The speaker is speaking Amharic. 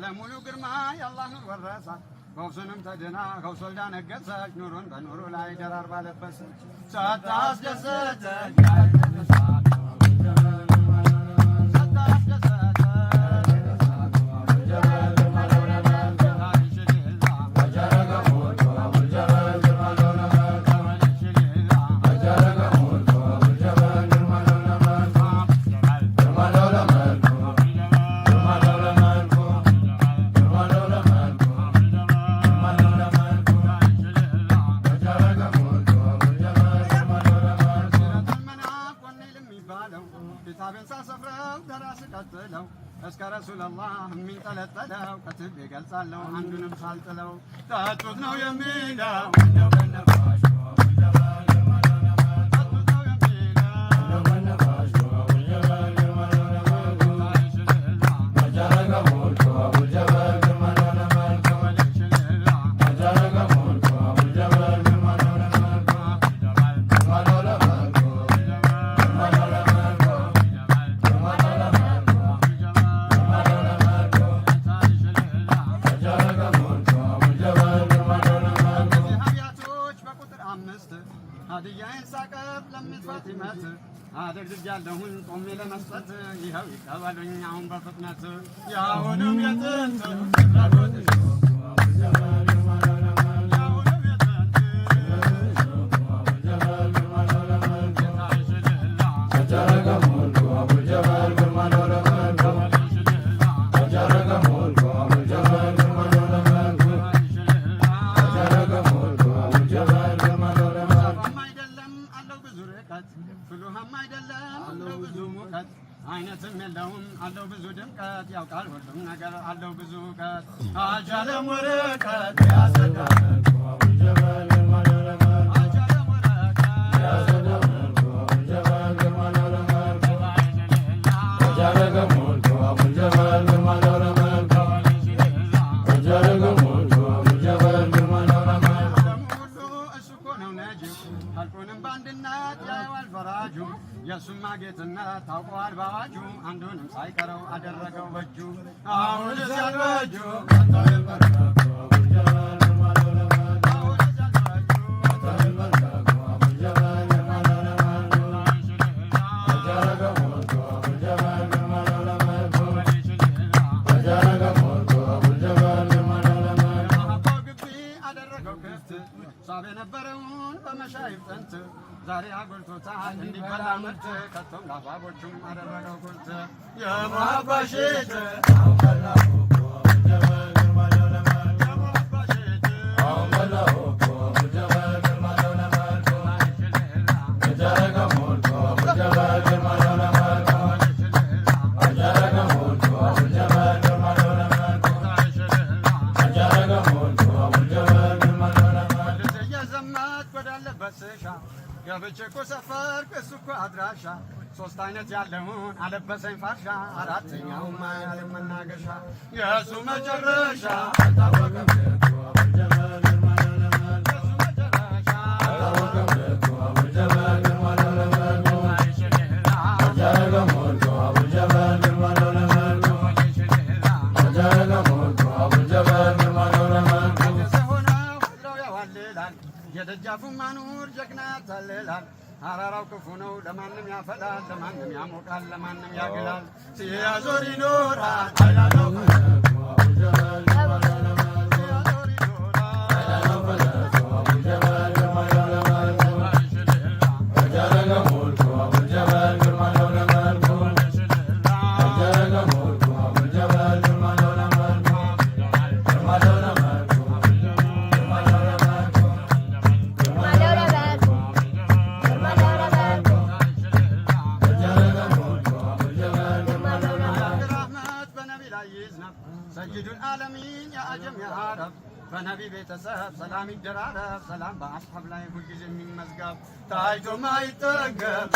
ባለሙሉ ግርማ የአላህ ኑር ወረሳ ፈውሱንም ተድና ከውሶልዳ ነገሰች ኑሩን በኑሩ ላይ ደራርባ ለበሰች ሳታስደሰተች እስከ ረሱላላህ የሚንጠለጠለው ከትብ ይገልጻለሁ አንዱንም ሳልጥለው ታጡት ነው የሚለው ሀዲያዬን ሳቀፍ ለምትፈቲመት አደግድጃለሁኝ ቆሜ ለመስጠት ይኸው ይቀበሉኝ አሁን በፍጥነት የአሁንም የጥንት ፍሉሃም አይደለም አለው ብዙ ሙቀት አይነትም የለውም አለው ብዙ ድምቀት ያውቃል ሁሉም ነገር አለው ብዙ እውቀት አጃለም ወረቀት ያሰዳል የሱማ ጌትነት ታውቋል ባዋጁ አንዱንም ሳይቀረው አደረገው በእጁ አሁን ሲያልበጁ ሳብ የነበረውን በመሻይብ ጥንት ዛሬ አጎልቶታል እንዲበላ ምርት ከቶም ላባቦቹም አደረገው ጉልት የማባሽት ገብቼ እኮ ሰፈር እሱ እኮ አድራሻ ሶስት አይነት ያለውን አለበሰኝ ፋርሻ አራተኛውማ ያለ መናገሻ የእሱ መጨረሻ አልታወቀም የደጃፉን ማኑር ጀግና ያታልላል አራራው ክፉ ነው ለማንም ያፈላል ለማንም ያሞቃል ለማንም ያግላል ሲያዞር ይኖራል አይላለው ሰይዱል ዓለሚን የአጀም የአረብ በነቢ ቤተሰብ ሰላም ይደራረብ ሰላም በአስሐብ ላይ ሁልጊዜ የሚመዝገብ ታይቶ ማይጠገብ